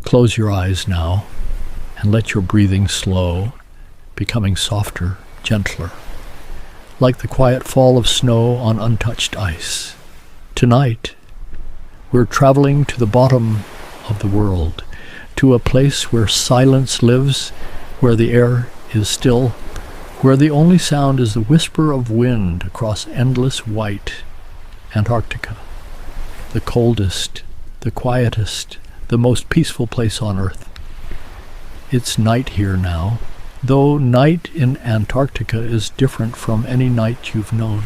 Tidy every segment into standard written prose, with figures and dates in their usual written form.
Close your eyes now and let your breathing slow, becoming softer, gentler, like the quiet fall of snow on untouched ice. Tonight, we're traveling to the bottom of the world, to a place where silence lives, where the air is still, where the only sound is the whisper of wind across endless white Antarctica, the coldest, the quietest, the most peaceful place on Earth. It's night here now, though night in Antarctica is different from any night you've known.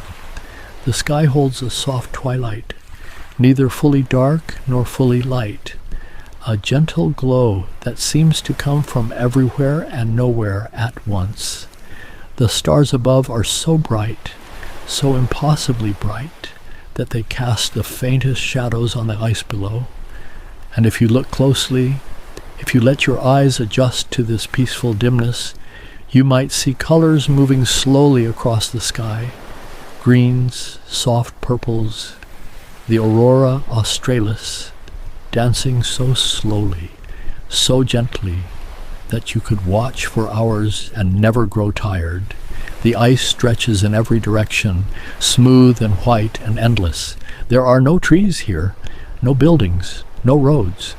The sky holds a soft twilight, neither fully dark nor fully light, a gentle glow that seems to come from everywhere and nowhere at once. The stars above are so bright, so impossibly bright, that they cast the faintest shadows on the ice below. And if you look closely, if you let your eyes adjust to this peaceful dimness, you might see colors moving slowly across the sky. Greens, soft purples, the aurora australis, dancing so slowly, so gently, that you could watch for hours and never grow tired. The ice stretches in every direction, smooth and white and endless. There are no trees here, no buildings, no roads,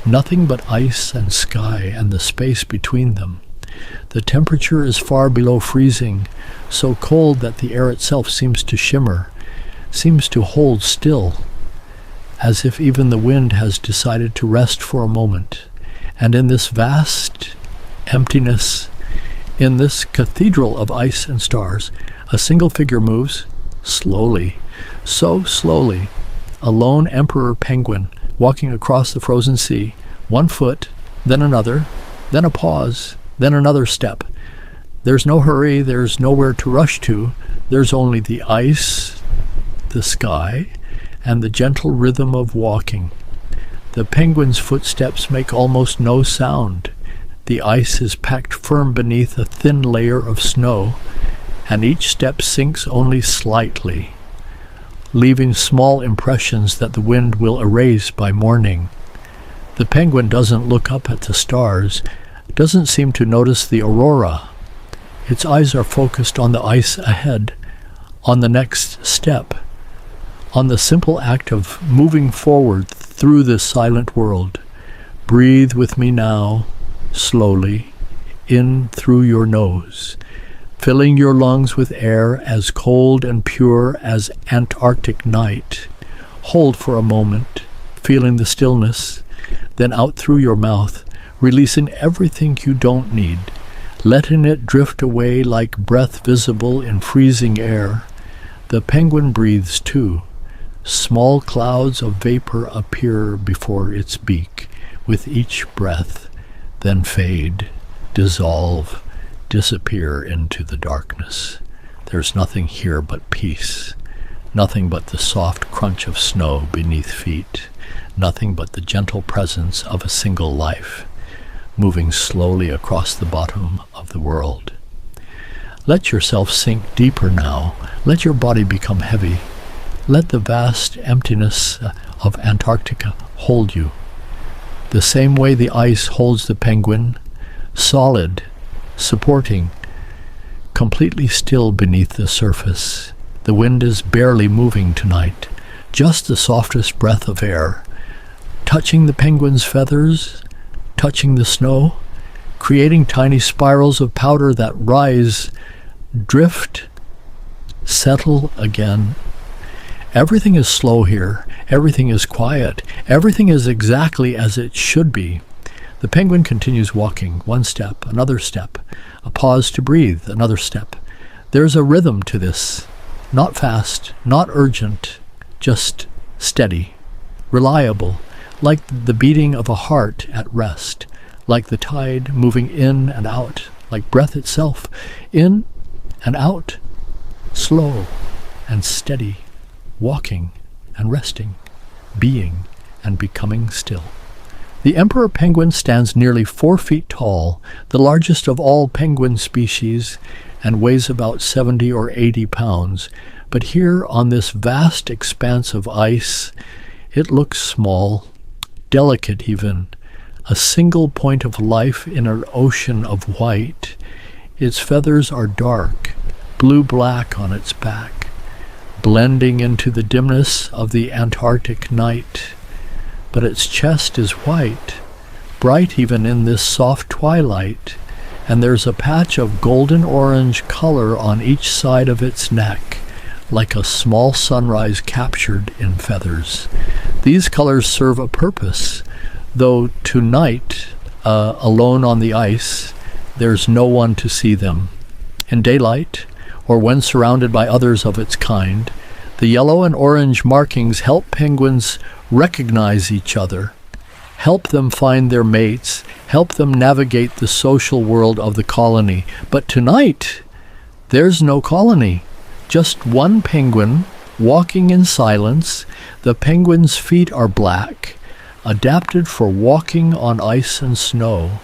nothing but ice and sky and the space between them. The temperature is far below freezing, so cold that the air itself seems to shimmer, seems to hold still, as if even the wind has decided to rest for a moment. And in this vast emptiness, in this cathedral of ice and stars, a single figure moves, slowly, so slowly, a lone emperor penguin walking across the frozen sea, one foot, then another, then a pause, then another step. There's no hurry, there's nowhere to rush to, there's only the ice, the sky, and the gentle rhythm of walking. The penguin's footsteps make almost no sound. The ice is packed firm beneath a thin layer of snow, and each step sinks only slightly, leaving small impressions that the wind will erase by morning. The penguin doesn't look up at the stars, doesn't seem to notice the aurora. Its eyes are focused on the ice ahead, on the next step, on the simple act of moving forward through this silent world. Breathe with me now, slowly, in through your nose, filling your lungs with air as cold and pure as Antarctic night. Hold for a moment, feeling the stillness, then out through your mouth, releasing everything you don't need, letting it drift away like breath visible in freezing air. The penguin breathes too. Small clouds of vapor appear before its beak with each breath, then fade, dissolve, disappear into the darkness. There's nothing here but peace, nothing but the soft crunch of snow beneath feet, nothing but the gentle presence of a single life, moving slowly across the bottom of the world. Let yourself sink deeper now. Let your body become heavy. Let the vast emptiness of Antarctica hold you. The same way the ice holds the penguin, solid, supporting, completely still beneath the surface. The wind is barely moving tonight, just the softest breath of air, touching the penguin's feathers, touching the snow, creating tiny spirals of powder that rise, drift, settle again. Everything is slow here. Everything is quiet. Everything is exactly as it should be. The penguin continues walking, one step, another step, a pause to breathe, another step. There's a rhythm to this, not fast, not urgent, just steady, reliable, like the beating of a heart at rest, like the tide moving in and out, like breath itself, in and out, slow and steady, walking and resting, being and becoming still. The emperor penguin stands nearly 4 feet tall, the largest of all penguin species, and weighs about 70 or 80 pounds. But here on this vast expanse of ice, it looks small, delicate even, a single point of life in an ocean of white. Its feathers are dark, blue-black on its back, blending into the dimness of the Antarctic night. But its chest is white, bright even in this soft twilight, and there's a patch of golden-orange color on each side of its neck, like a small sunrise captured in feathers. These colors serve a purpose, though tonight, alone on the ice, there's no one to see them. In daylight, or when surrounded by others of its kind, the yellow and orange markings help penguins recognize each other, help them find their mates, help them navigate the social world of the colony. But tonight, there's no colony. Just one penguin walking in silence. The penguin's feet are black, adapted for walking on ice and snow.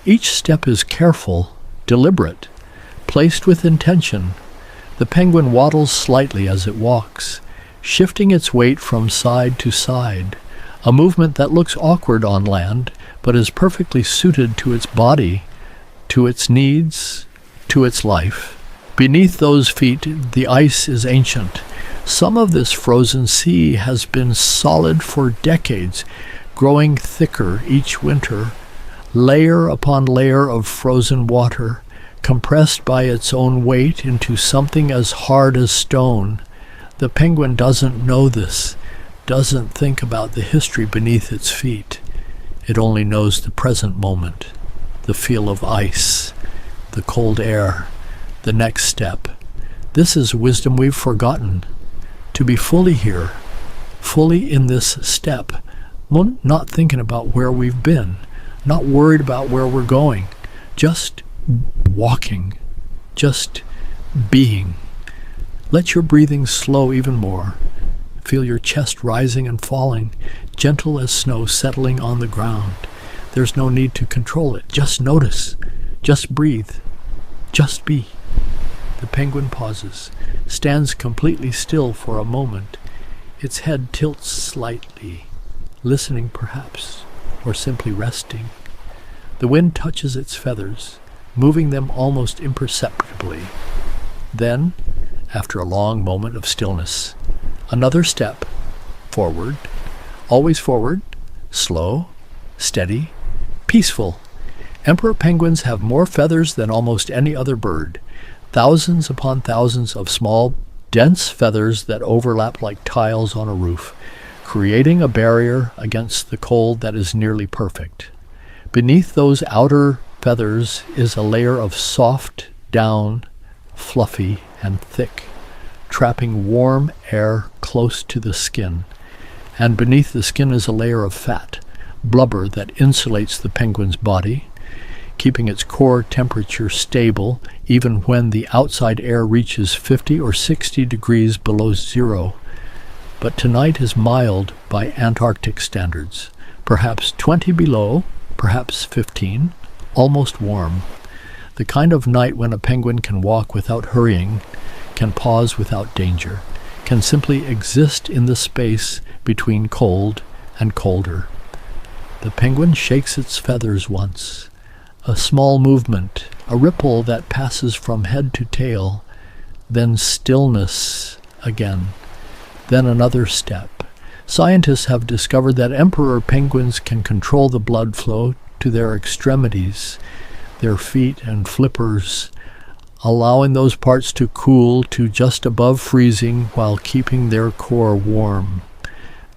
Each step is careful, deliberate, placed with intention. The penguin waddles slightly as it walks, shifting its weight from side to side, a movement that looks awkward on land, but is perfectly suited to its body, to its needs, to its life. Beneath those feet, the ice is ancient. Some of this frozen sea has been solid for decades, growing thicker each winter, layer upon layer of frozen water, compressed by its own weight into something as hard as stone. The penguin doesn't know this, doesn't think about the history beneath its feet. It only knows the present moment, the feel of ice, the cold air, the next step. This is wisdom we've forgotten. To be fully here, fully in this step, not thinking about where we've been, not worried about where we're going, just walking, just being. Let your breathing slow even more. Feel your chest rising and falling, gentle as snow settling on the ground. There's no need to control it. Just notice. Just breathe. Just be. The penguin pauses, stands completely still for a moment. Its head tilts slightly, listening perhaps, or simply resting. The wind touches its feathers, moving them almost imperceptibly. Then, after a long moment of stillness, another step, forward, always forward, slow, steady, peaceful. Emperor penguins have more feathers than almost any other bird. Thousands upon thousands of small, dense feathers that overlap like tiles on a roof, creating a barrier against the cold that is nearly perfect. Beneath those outer feathers is a layer of soft down, fluffy and thick, trapping warm air close to the skin. And beneath the skin is a layer of fat, blubber that insulates the penguin's body, keeping its core temperature stable even when the outside air reaches 50 or 60 degrees below zero. But tonight is mild by Antarctic standards, perhaps 20 below, perhaps 15, almost warm. The kind of night when a penguin can walk without hurrying, can pause without danger, can simply exist in the space between cold and colder. The penguin shakes its feathers once, a small movement, a ripple that passes from head to tail, then stillness again, then another step. Scientists have discovered that emperor penguins can control the blood flow to their extremities, their feet and flippers, allowing those parts to cool to just above freezing while keeping their core warm.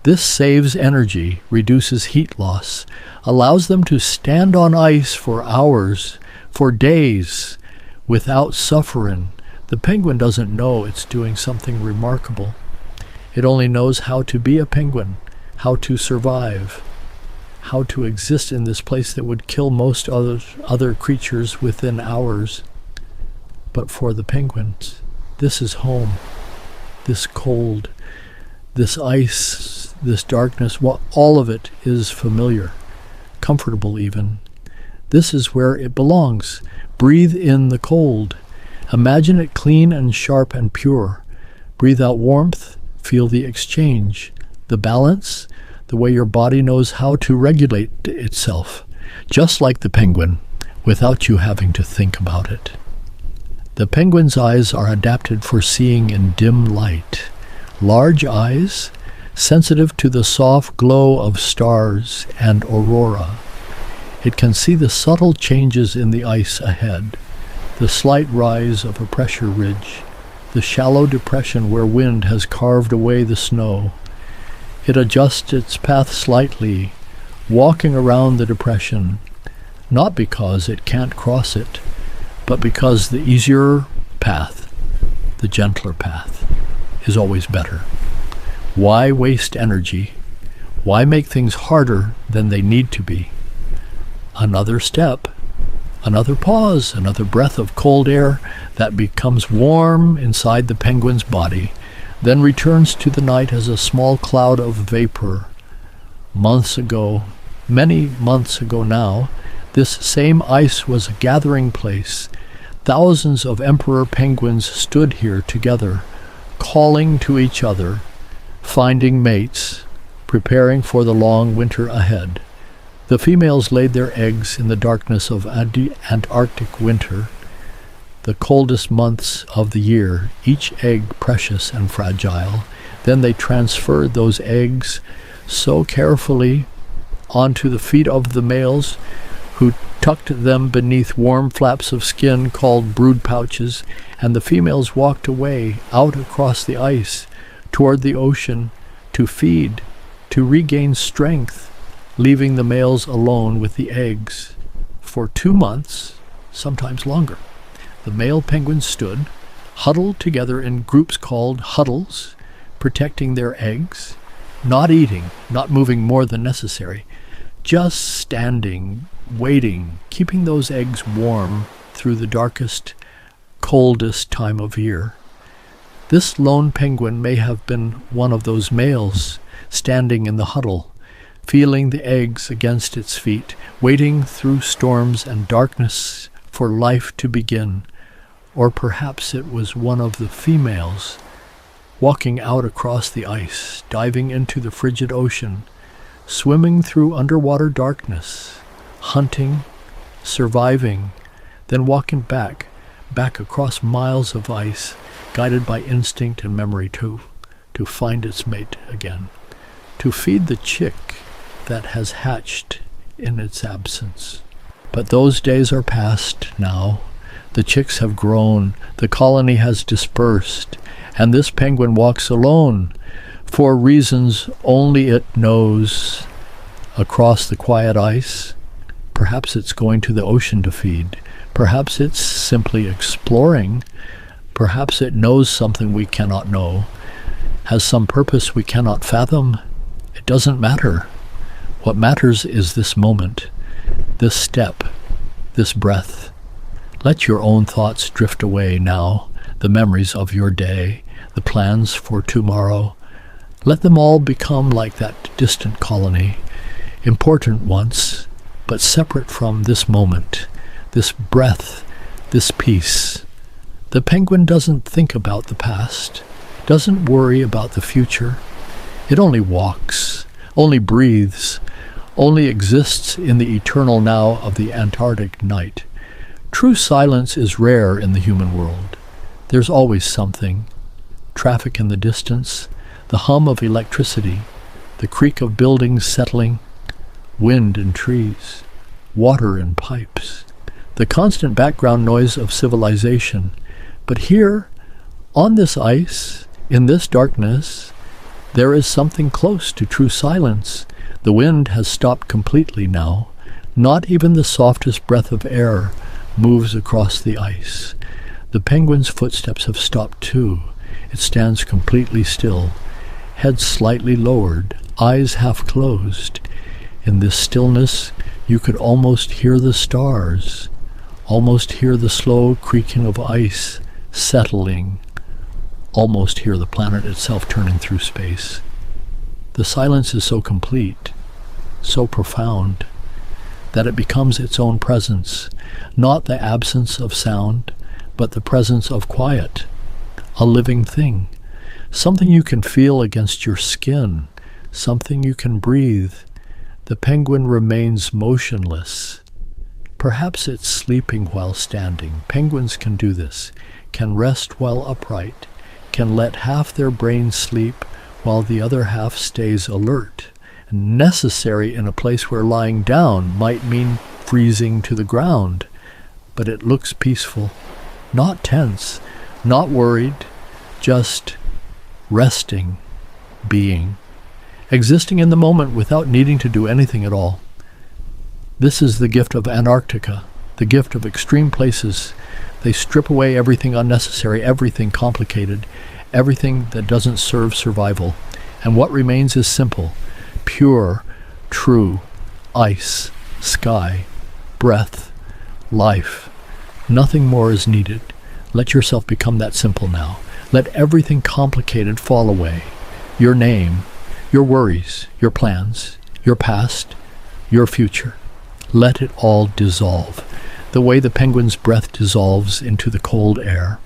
This saves energy, reduces heat loss, allows them to stand on ice for hours, for days, without suffering. The penguin doesn't know it's doing something remarkable. It only knows how to be a penguin, how to survive, how to exist in this place that would kill most other creatures within hours. But for the penguins, this is home. This cold, this ice, this darkness, all of it is familiar, comfortable even. This is where it belongs. Breathe in the cold. Imagine it clean and sharp and pure. Breathe out warmth. Feel the exchange, the balance, the way your body knows how to regulate itself, just like the penguin, without you having to think about it. The penguin's eyes are adapted for seeing in dim light. Large eyes, sensitive to the soft glow of stars and aurora. It can see the subtle changes in the ice ahead, the slight rise of a pressure ridge, the shallow depression where wind has carved away the snow. It adjusts its path slightly, walking around the depression, not because it can't cross it, but because the easier path, the gentler path, is always better. Why waste energy? Why make things harder than they need to be? Another step, another pause, another breath of cold air that becomes warm inside the penguin's body, then returns to the night as a small cloud of vapor. Months ago, many months ago now, this same ice was a gathering place. Thousands of emperor penguins stood here together, calling to each other, finding mates, preparing for the long winter ahead. The females laid their eggs in the darkness of Antarctic winter, the coldest months of the year, each egg precious and fragile. Then they transferred those eggs so carefully onto the feet of the males, who tucked them beneath warm flaps of skin called brood pouches, and the females walked away out across the ice toward the ocean to feed, to regain strength, leaving the males alone with the eggs. For 2 months, sometimes longer, the male penguins stood, huddled together in groups called huddles, protecting their eggs, not eating, not moving more than necessary, just standing, waiting, keeping those eggs warm through the darkest, coldest time of year. This lone penguin may have been one of those males standing in the huddle, feeling the eggs against its feet, waiting through storms and darkness for life to begin. Or perhaps it was one of the females walking out across the ice, diving into the frigid ocean, swimming through underwater darkness, hunting, surviving, then walking back across miles of ice, guided by instinct and memory to find its mate again, to feed the chick that has hatched in its absence. But those days are past now. The chicks have grown, the colony has dispersed, and this penguin walks alone, for reasons only it knows, across the quiet ice. Perhaps it's going to the ocean to feed. Perhaps it's simply exploring. Perhaps it knows something we cannot know, has some purpose we cannot fathom. It doesn't matter. What matters is this moment, this step, this breath. Let your own thoughts drift away now, the memories of your day, the plans for tomorrow. Let them all become like that distant colony, important once, but separate from this moment, this breath, this peace. The penguin doesn't think about the past, doesn't worry about the future. It only walks, only breathes, only exists in the eternal now of the Antarctic night. True silence is rare in the human world. There's always something. Traffic in the distance, the hum of electricity, the creak of buildings settling, wind in trees, water in pipes, the constant background noise of civilization. But here, on this ice, in this darkness, there is something close to true silence. The wind has stopped completely now. Not even the softest breath of air moves across the ice. The penguin's footsteps have stopped too. It stands completely still, head slightly lowered, eyes half closed. In this stillness, you could almost hear the stars, almost hear the slow creaking of ice settling, almost hear the planet itself turning through space. The silence is so complete, so profound, that it becomes its own presence, not the absence of sound, but the presence of quiet, a living thing, something you can feel against your skin, something you can breathe. The penguin remains motionless. Perhaps it's sleeping while standing. Penguins can do this, can rest while upright, can let half their brain sleep while the other half stays alert. Necessary in a place where lying down might mean freezing to the ground, but it looks peaceful, not tense, not worried, just resting, being, existing in the moment without needing to do anything at all. This is the gift of Antarctica, the gift of extreme places. They strip away everything unnecessary, everything complicated, everything that doesn't serve survival. And what remains is simple, pure, true, ice, sky, breath, life. Nothing more is needed. Let yourself become that simple now. Let everything complicated fall away. Your name, your worries, your plans, your past, your future. Let it all dissolve, the way the penguin's breath dissolves into the cold air.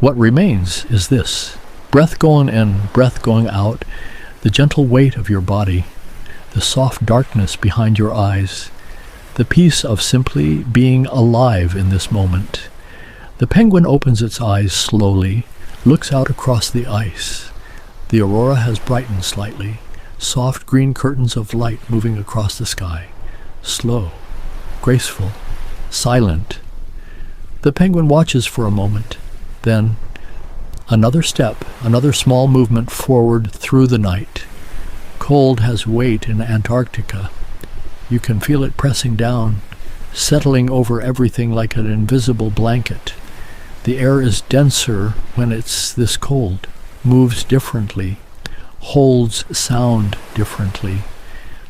What remains is this: breath going in, breath going out, the gentle weight of your body, the soft darkness behind your eyes, the peace of simply being alive in this moment. The penguin opens its eyes slowly, looks out across the ice. The aurora has brightened slightly, soft green curtains of light moving across the sky. Slow, graceful, silent. The penguin watches for a moment, then another step, another small movement forward through the night. Cold has weight in Antarctica. You can feel it pressing down, settling over everything like an invisible blanket. The air is denser when it's this cold, moves differently, holds sound differently.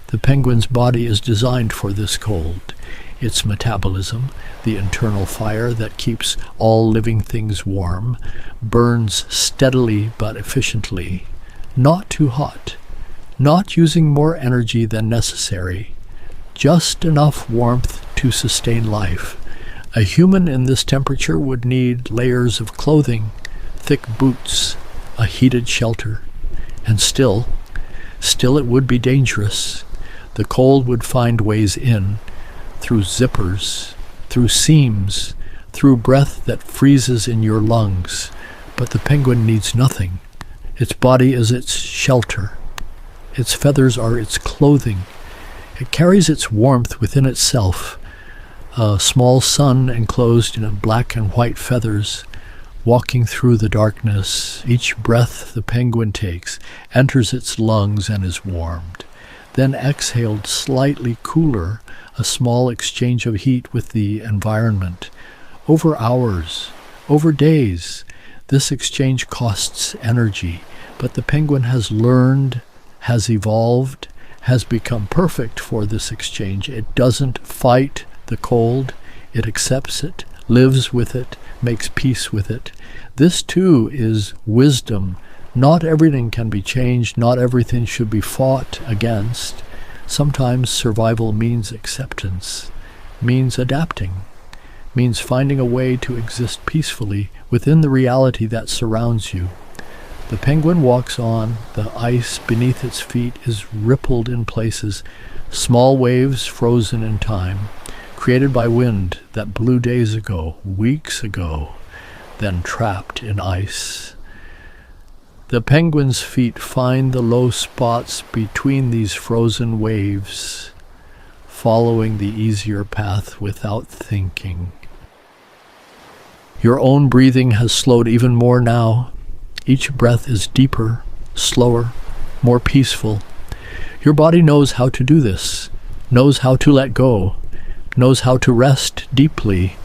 The penguin's body is designed for this cold. Its metabolism, the internal fire that keeps all living things warm, burns steadily but efficiently, not too hot, not using more energy than necessary, just enough warmth to sustain life. A human in this temperature would need layers of clothing, thick boots, a heated shelter, and still it would be dangerous. The cold would find ways in, through zippers, through seams, through breath that freezes in your lungs. But the penguin needs nothing. Its body is its shelter. Its feathers are its clothing. It carries its warmth within itself. A small sun enclosed in black and white feathers, walking through the darkness. Each breath the penguin takes enters its lungs and is warmed. Then exhaled slightly cooler, a small exchange of heat with the environment. Over hours, over days, this exchange costs energy, but the penguin has learned, has evolved, has become perfect for this exchange. It doesn't fight the cold, it accepts it, lives with it, makes peace with it. This too is wisdom. Not everything can be changed, not everything should be fought against. Sometimes survival means acceptance, means adapting, means finding a way to exist peacefully within the reality that surrounds you. The penguin walks on, the ice beneath its feet is rippled in places, small waves frozen in time, created by wind that blew days ago, weeks ago, then trapped in ice. The penguin's feet find the low spots between these frozen waves, following the easier path without thinking. Your own breathing has slowed even more now. Each breath is deeper, slower, more peaceful. Your body knows how to do this, knows how to let go, knows how to rest deeply,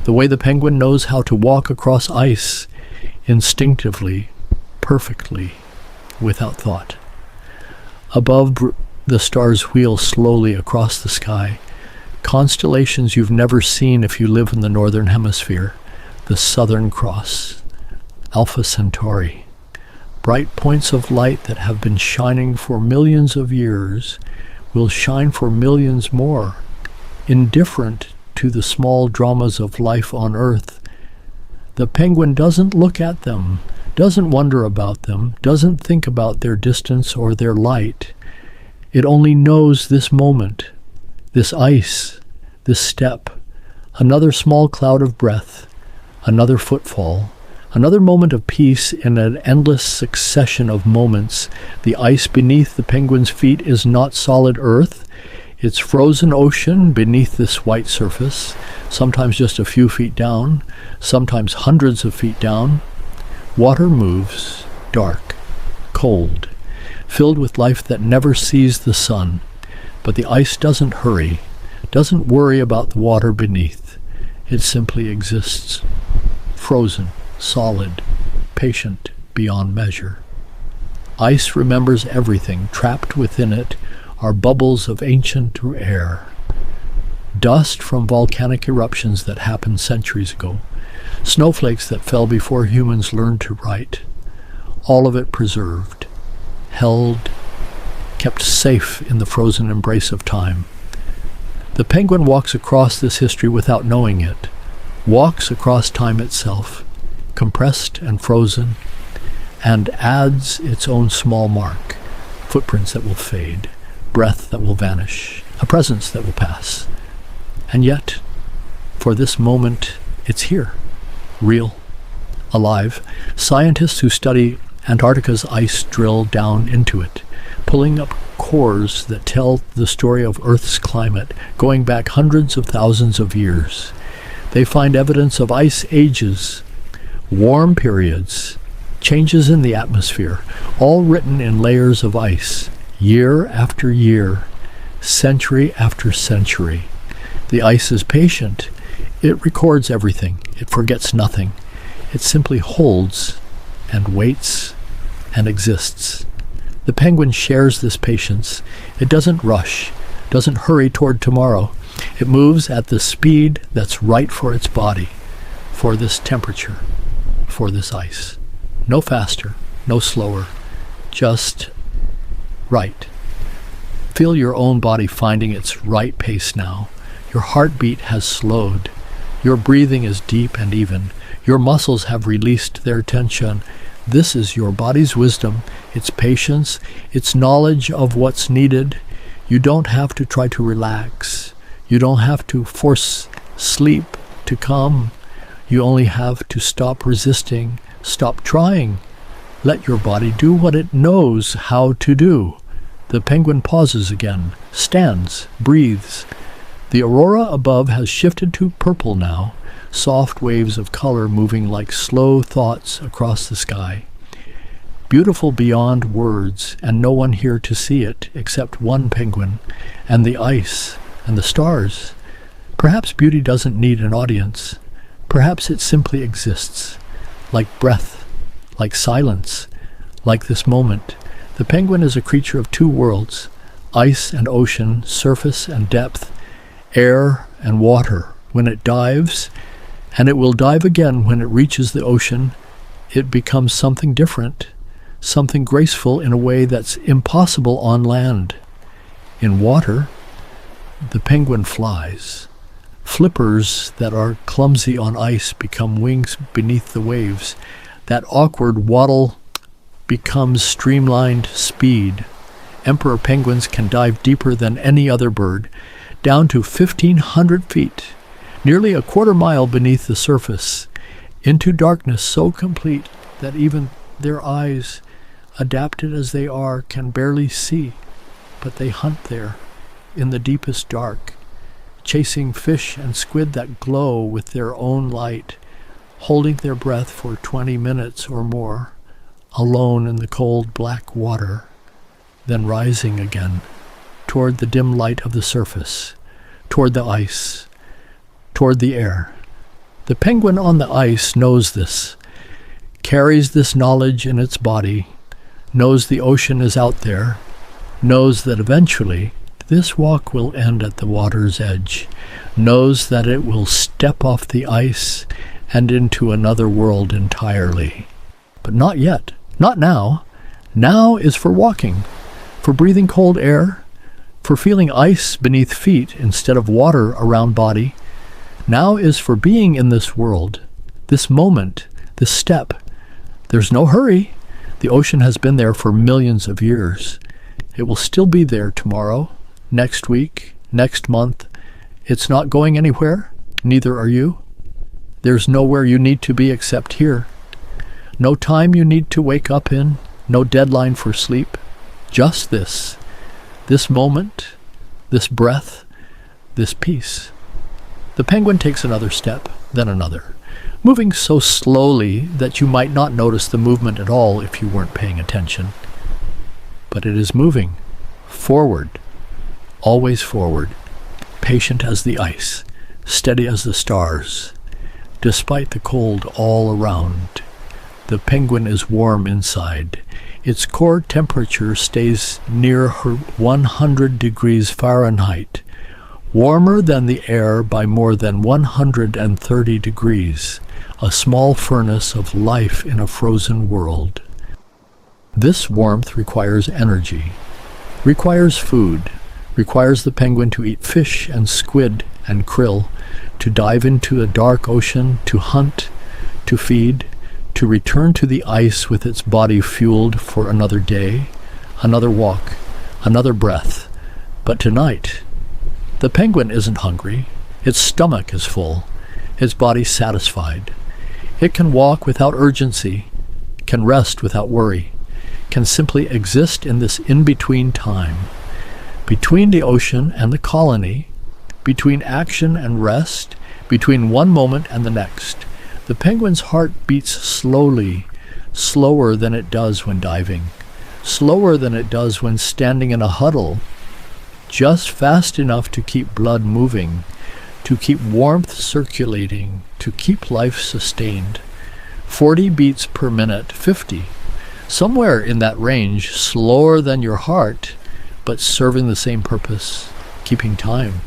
the way the penguin knows how to walk across ice, instinctively, perfectly, without thought. Above, the stars wheel slowly across the sky, constellations you've never seen if you live in the northern hemisphere, the Southern Cross, Alpha Centauri, bright points of light that have been shining for millions of years will shine for millions more, indifferent to the small dramas of life on Earth. The penguin doesn't look at them, doesn't wonder about them, doesn't think about their distance or their light. It only knows this moment, this ice, this step, another small cloud of breath, another footfall, another moment of peace in an endless succession of moments. The ice beneath the penguin's feet is not solid earth. It's frozen ocean beneath this white surface, sometimes just a few feet down, sometimes hundreds of feet down. Water moves, dark, cold, filled with life that never sees the sun. But the ice doesn't hurry, doesn't worry about the water beneath. It simply exists, frozen, solid, patient beyond measure. Ice remembers everything. Trapped within it are bubbles of ancient air, dust from volcanic eruptions that happened centuries ago, snowflakes that fell before humans learned to write. All of it preserved, held, kept safe in the frozen embrace of time. The penguin walks across this history without knowing it, walks across time itself, compressed and frozen, and adds its own small mark, footprints that will fade, breath that will vanish, a presence that will pass. And yet, for this moment, it's here, real, alive. Scientists who study Antarctica's ice drill down into it, pulling up cores that tell the story of Earth's climate, going back hundreds of thousands of years. They find evidence of ice ages, warm periods, changes in the atmosphere, all written in layers of ice, year after year, century after century. The ice is patient. It records everything. It forgets nothing. It simply holds and waits and exists. The penguin shares this patience. It doesn't rush, doesn't hurry toward tomorrow. It moves at the speed that's right for its body, for this temperature, for this ice. No faster, no slower, just right. Feel your own body finding its right pace now. Your heartbeat has slowed. Your breathing is deep and even. Your muscles have released their tension. This is your body's wisdom, its patience, its knowledge of what's needed. You don't have to try to relax. You don't have to force sleep to come. You only have to stop resisting, stop trying. Let your body do what it knows how to do. The penguin pauses again, stands, breathes. The aurora above has shifted to purple now, soft waves of color moving like slow thoughts across the sky. Beautiful beyond words, and no one here to see it except one penguin, and the ice, and the stars. Perhaps beauty doesn't need an audience. Perhaps it simply exists, like breath, like silence, like this moment. The penguin is a creature of two worlds, ice and ocean, surface and depth, air and water. When it dives, and it will dive again when it reaches the ocean, it becomes something different, something graceful in a way that's impossible on land. In water, the penguin flies. Flippers that are clumsy on ice become wings beneath the waves. That awkward waddle becomes streamlined speed. Emperor penguins can dive deeper than any other bird, down to 1,500 feet, nearly a quarter mile beneath the surface, into darkness so complete that even their eyes, adapted as they are, can barely see. But they hunt there, in the deepest dark, chasing fish and squid that glow with their own light, holding their breath for 20 minutes or more, alone in the cold black water, then rising again, toward the dim light of the surface, toward the ice, toward the air. The penguin on the ice knows this, carries this knowledge in its body, knows the ocean is out there, knows that eventually this walk will end at the water's edge, knows that it will step off the ice and into another world entirely. But not yet, not now. Now is for walking, for breathing cold air, for feeling ice beneath feet instead of water around body. Now is for being in this world, this moment, this step, There's no hurry. The ocean has been there for millions of years. It will still be there tomorrow, next week, next month. It's not going anywhere. Neither are you. There's nowhere you need to be except here. No time you need to wake up in. No deadline for sleep. Just this moment, this breath, this peace. The penguin takes another step, then another, moving so slowly that you might not notice the movement at all if you weren't paying attention. But it is moving forward, always forward, patient as the ice, steady as the stars. Despite the cold all around, the penguin is warm inside. Its core temperature stays near 100 degrees Fahrenheit, warmer than the air by more than 130 degrees, a small furnace of life in a frozen world. This warmth requires energy, requires food, requires the penguin to eat fish and squid and krill, to dive into a dark ocean, to hunt, to feed, to return to the ice with its body fueled for another day, another walk, another breath. But tonight, the penguin isn't hungry. Its stomach is full, its body satisfied. It can walk without urgency, can rest without worry, can simply exist in this in-between time, between the ocean and the colony, between action and rest, between one moment and the next. The penguin's heart beats slowly, slower than it does when diving, slower than it does when standing in a huddle, just fast enough to keep blood moving, to keep warmth circulating, to keep life sustained. 40 beats per minute, 50. Somewhere in that range, slower than your heart, but serving the same purpose, keeping time,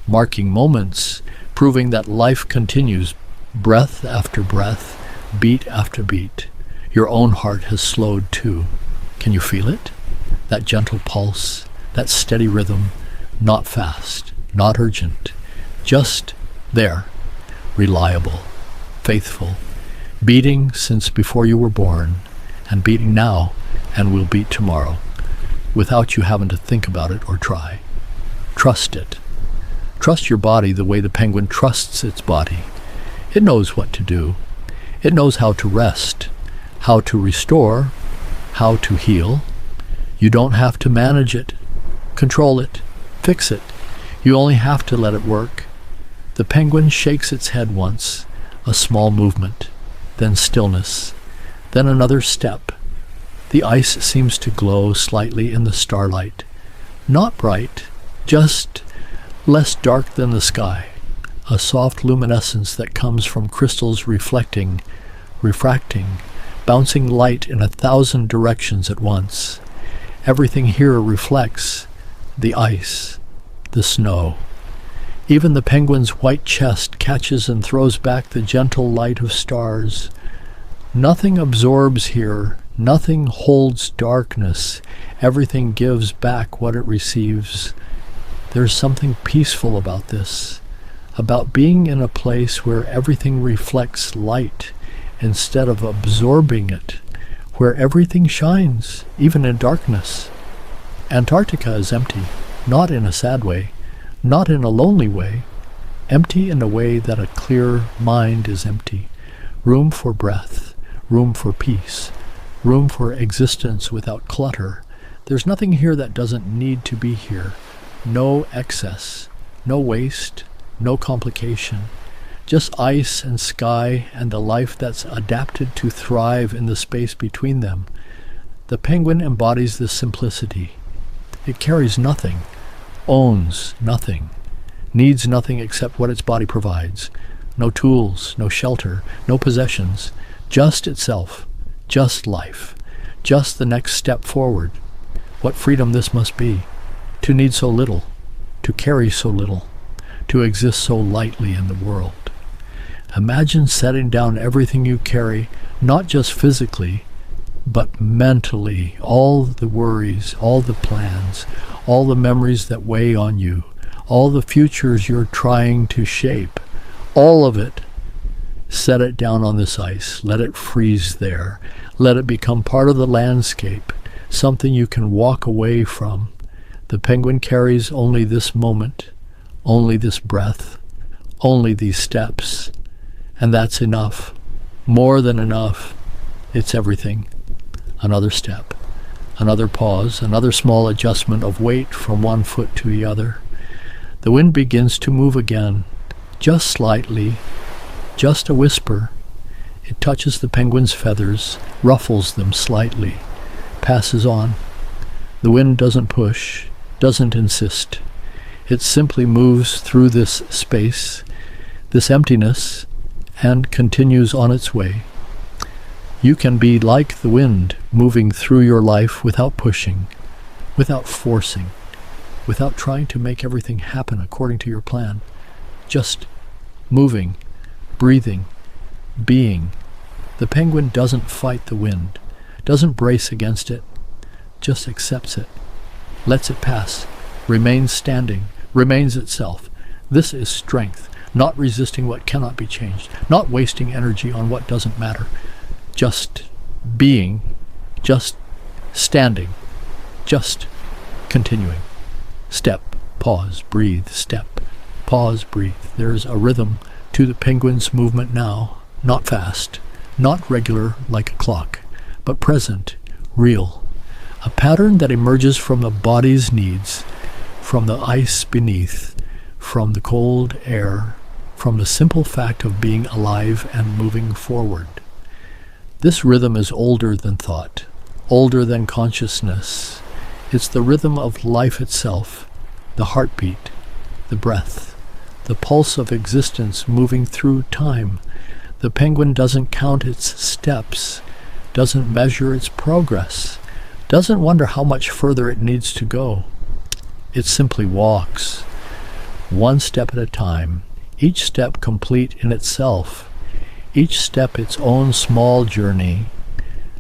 marking moments, proving that life continues, breath after breath, beat after beat. Your own heart has slowed too. Can you feel it? That gentle pulse, that steady rhythm, not fast, not urgent, just there, reliable, faithful, beating since before you were born, and beating now and will beat tomorrow, without you having to think about it or try. Trust it. Trust your body the way the penguin trusts its body. It knows what to do. It knows how to rest, how to restore, how to heal. You don't have to manage it, control it, fix it. You only have to let it work. The penguin shakes its head once, a small movement, then stillness, then another step. The ice seems to glow slightly in the starlight. Not bright, just less dark than the sky. A soft luminescence that comes from crystals reflecting, refracting, bouncing light in 1,000 directions at once. Everything here reflects the ice, the snow. Even the penguin's white chest catches and throws back the gentle light of stars. Nothing absorbs here, nothing holds darkness. Everything gives back what it receives. There's something peaceful about this, about being in a place where everything reflects light instead of absorbing it, where everything shines, even in darkness. Antarctica is empty, not in a sad way, not in a lonely way, empty in a way that a clear mind is empty. Room for breath, room for peace, room for existence without clutter. There's nothing here that doesn't need to be here. No excess, no waste, no complication. Just ice and sky and a life that's adapted to thrive in the space between them. The penguin embodies this simplicity. It carries nothing, owns nothing, needs nothing except what its body provides. No tools, no shelter, no possessions, just itself, just life, just the next step forward. What freedom this must be, to need so little, to carry so little, to exist so lightly in the world. Imagine setting down everything you carry, not just physically, but mentally, all the worries, all the plans, all the memories that weigh on you, all the futures you're trying to shape, all of it. Set it down on this ice. Let it freeze there. Let it become part of the landscape, something you can walk away from. The penguin carries only this moment, only this breath, only these steps, and that's enough. More than enough. It's everything. Another step, another pause, another small adjustment of weight from one foot to the other. The wind begins to move again, just slightly, just a whisper. It touches the penguin's feathers, ruffles them slightly, passes on. The wind doesn't push, doesn't insist. It simply moves through this space, this emptiness, and continues on its way. You can be like the wind, moving through your life without pushing, without forcing, without trying to make everything happen according to your plan. Just moving, breathing, being. The penguin doesn't fight the wind, doesn't brace against it, just accepts it, lets it pass, remains standing, remains itself. This is strength, not resisting what cannot be changed, not wasting energy on what doesn't matter. Just being, just standing, just continuing. Step, pause, breathe, step, pause, breathe. There's a rhythm to the penguin's movement now, not fast, not regular like a clock, but present, real. A pattern that emerges from the body's needs, from the ice beneath, from the cold air, from the simple fact of being alive and moving forward. This rhythm is older than thought, older than consciousness. It's the rhythm of life itself, the heartbeat, the breath, the pulse of existence moving through time. The penguin doesn't count its steps, doesn't measure its progress, doesn't wonder how much further it needs to go. It simply walks, one step at a time, each step complete in itself, each step its own small journey.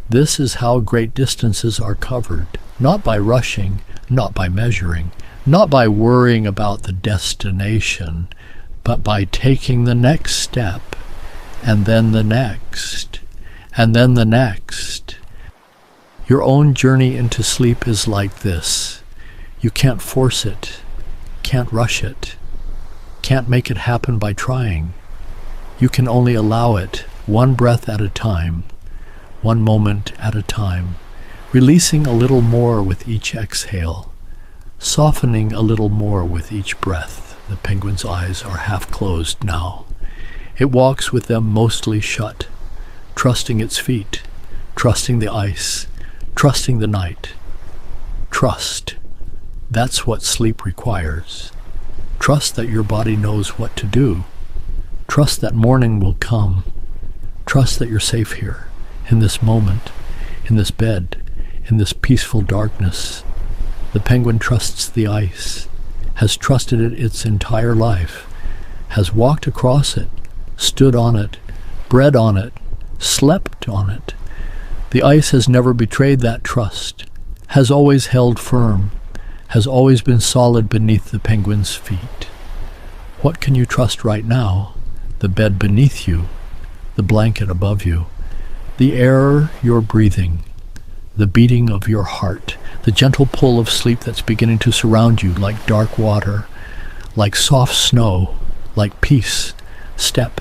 This is how great distances are covered, not by rushing, not by measuring, not by worrying about the destination, but by taking the next step, and then the next, and then the next. Your own journey into sleep is like this. You can't force it, can't rush it, can't make it happen by trying. You can only allow it, one breath at a time, one moment at a time, releasing a little more with each exhale, softening a little more with each breath. The penguin's eyes are half closed now. It walks with them mostly shut, trusting its feet, trusting the ice, trusting the night. Trust. That's what sleep requires. Trust that your body knows what to do. Trust that morning will come. Trust that you're safe here, in this moment, in this bed, in this peaceful darkness. The penguin trusts the ice, has trusted it its entire life, has walked across it, stood on it, bred on it, slept on it. The ice has never betrayed that trust, has always held firm, has always been solid beneath the penguin's feet. What can you trust right now? The bed beneath you, the blanket above you, the air you're breathing, the beating of your heart, the gentle pull of sleep that's beginning to surround you like dark water, like soft snow, like peace. Step,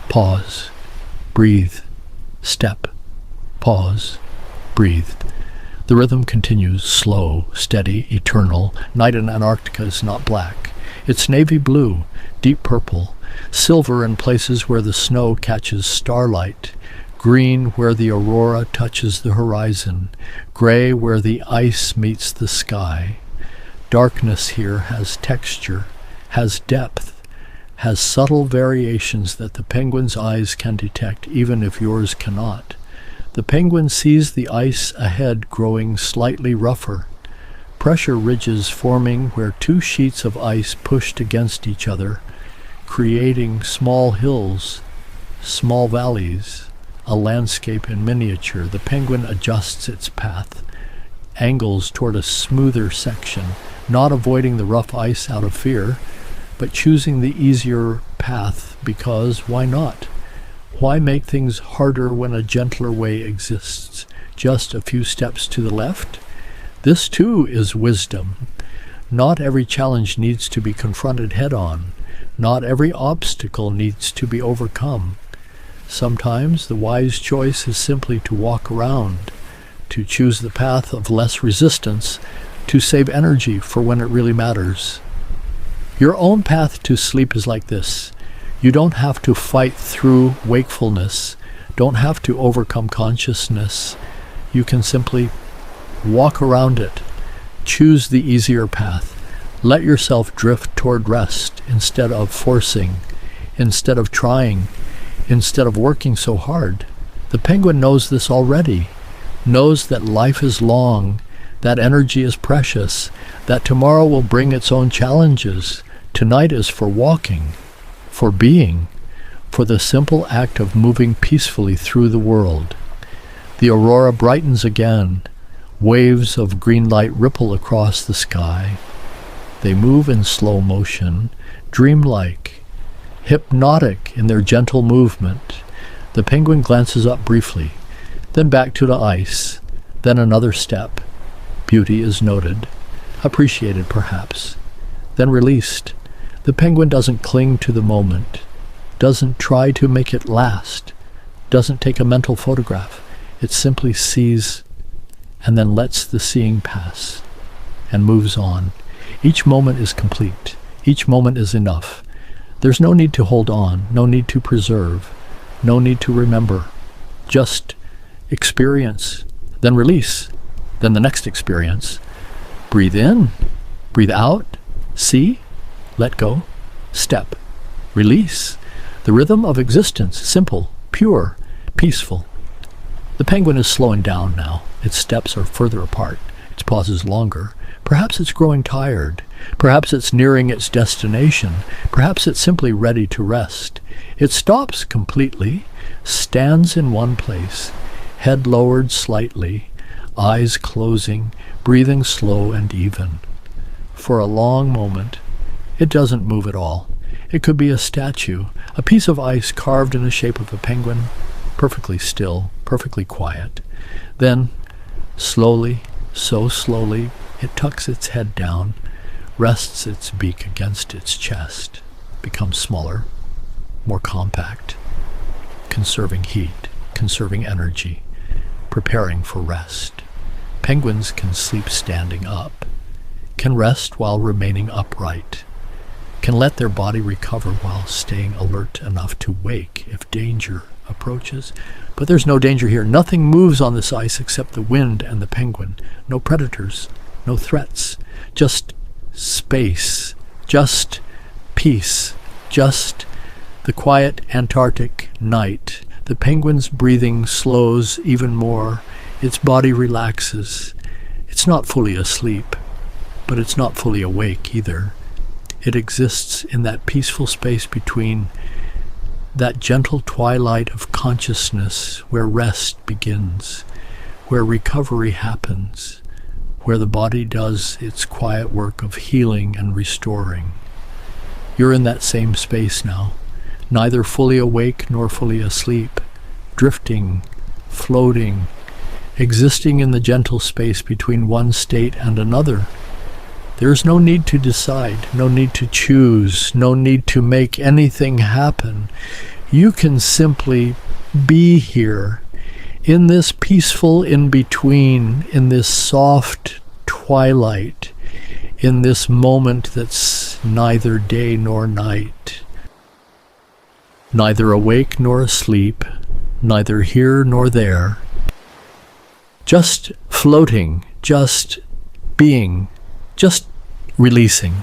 pause, breathe, step, pause, breathe. The rhythm continues, slow, steady, eternal. Night in Antarctica is not black. It's navy blue, deep purple, silver in places where the snow catches starlight, green where the aurora touches the horizon, gray where the ice meets the sky. Darkness here has texture, has depth, has subtle variations that the penguin's eyes can detect, even if yours cannot. The penguin sees the ice ahead growing slightly rougher, pressure ridges forming where two sheets of ice pushed against each other, creating small hills, small valleys, a landscape in miniature. The penguin adjusts its path, angles toward a smoother section, not avoiding the rough ice out of fear, but choosing the easier path because why not? Why make things harder when a gentler way exists? Just a few steps to the left? This too is wisdom. Not every challenge needs to be confronted head-on. Not every obstacle needs to be overcome. Sometimes the wise choice is simply to walk around, to choose the path of less resistance, to save energy for when it really matters. Your own path to sleep is like this. You don't have to fight through wakefulness, don't have to overcome consciousness. You can simply walk around it. Choose the easier path. Let yourself drift toward rest instead of forcing, instead of trying, instead of working so hard. The penguin knows this already, knows that life is long, that energy is precious, that tomorrow will bring its own challenges. Tonight is for walking, for being, for the simple act of moving peacefully through the world. The aurora brightens again. Waves of green light ripple across the sky. They move in slow motion, dreamlike, hypnotic in their gentle movement. The penguin glances up briefly, then back to the ice, then another step. Beauty is noted, appreciated perhaps, then released. The penguin doesn't cling to the moment, doesn't try to make it last, doesn't take a mental photograph. It simply sees and then lets the seeing pass and moves on. Each moment is complete. Each moment is enough. There's no need to hold on, no need to preserve, no need to remember. Just experience, then release, then the next experience. Breathe in, breathe out, see, let go, step, release. The rhythm of existence, simple, pure, peaceful. The penguin is slowing down now. Its steps are further apart. Its pauses longer. Perhaps it's growing tired. Perhaps it's nearing its destination. Perhaps it's simply ready to rest. It stops completely, stands in one place, head lowered slightly, eyes closing, breathing slow and even. For a long moment, it doesn't move at all. It could be a statue, a piece of ice carved in the shape of a penguin, perfectly still, perfectly quiet. Then, slowly, so slowly, it tucks its head down, rests its beak against its chest, becomes smaller, more compact, conserving heat, conserving energy, preparing for rest. Penguins can sleep standing up, can rest while remaining upright, can let their body recover while staying alert enough to wake if danger approaches. But there's no danger here. Nothing moves on this ice except the wind and the penguin. No predators, no threats. Just space, just peace, just the quiet Antarctic night. The penguin's breathing slows even more. Its body relaxes. It's not fully asleep, but it's not fully awake either. It exists in that peaceful space between, that gentle twilight of consciousness where rest begins, where recovery happens, where the body does its quiet work of healing and restoring. You're in that same space now, neither fully awake nor fully asleep, drifting, floating, existing in the gentle space between one state and another. There's no need to decide, no need to choose, no need to make anything happen. You can simply be here, in this peaceful in-between, in this soft twilight, in this moment that's neither day nor night, neither awake nor asleep, neither here nor there, just floating, just being, just releasing.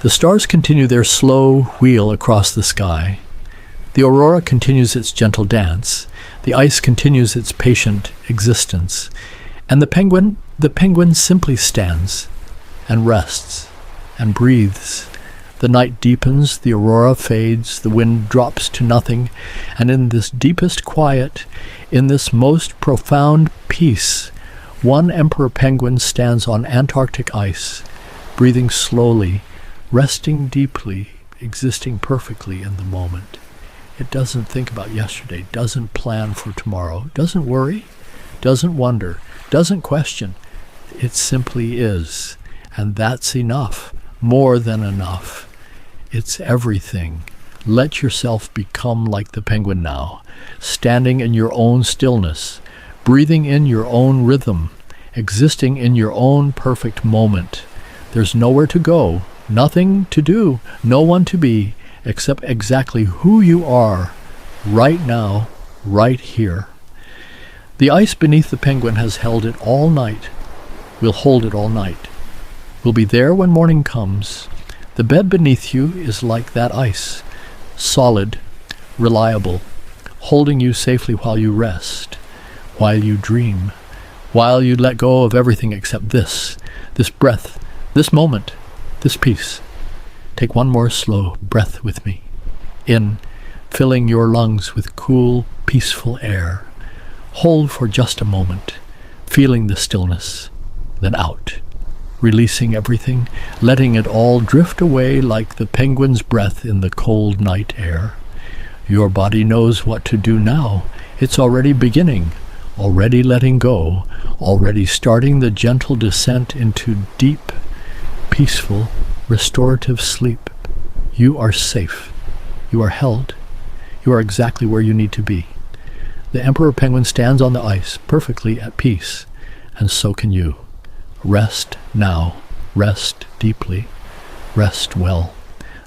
The stars continue their slow wheel across the sky. The aurora continues its gentle dance. The ice continues its patient existence. And the penguin simply stands and rests and breathes. The night deepens, the aurora fades, the wind drops to nothing, and in this deepest quiet, in this most profound peace, one emperor penguin stands on Antarctic ice, breathing slowly, resting deeply, existing perfectly in the moment. It doesn't think about yesterday, doesn't plan for tomorrow, doesn't worry, doesn't wonder, doesn't question. It simply is. And that's enough, more than enough. It's everything. Let yourself become like the penguin now, standing in your own stillness, breathing in your own rhythm, existing in your own perfect moment. There's nowhere to go, nothing to do, no one to be, except exactly who you are, right now, right here. The ice beneath the penguin has held it all night. We'll hold it all night. We'll be there when morning comes. The bed beneath you is like that ice, solid, reliable, holding you safely while you rest, while you dream, while you let go of everything except this breath, this moment, this peace. Take one more slow breath with me. In, filling your lungs with cool, peaceful air. Hold for just a moment, feeling the stillness, then out, releasing everything, letting it all drift away like the penguin's breath in the cold night air. Your body knows what to do now. It's already beginning, already letting go, already starting the gentle descent into deep, peaceful, restorative sleep. You are safe. You are held. You are exactly where you need to be. The emperor penguin stands on the ice, perfectly at peace, and so can you. Rest now. Rest deeply. Rest well.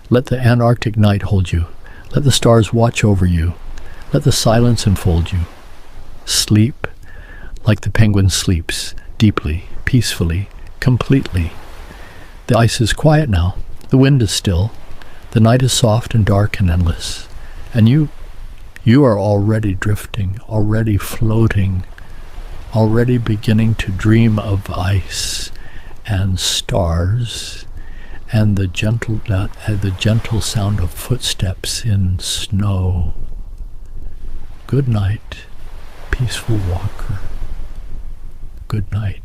Let the Antarctic night hold you. Let the stars watch over you. Let the silence enfold you. Sleep like the penguin sleeps, deeply, peacefully, completely. The ice is quiet now. The wind is still. The night is soft and dark and endless. And you are already drifting, already floating, already beginning to dream of ice and stars and the gentle sound of footsteps in snow. Good night, peaceful walker. Good night.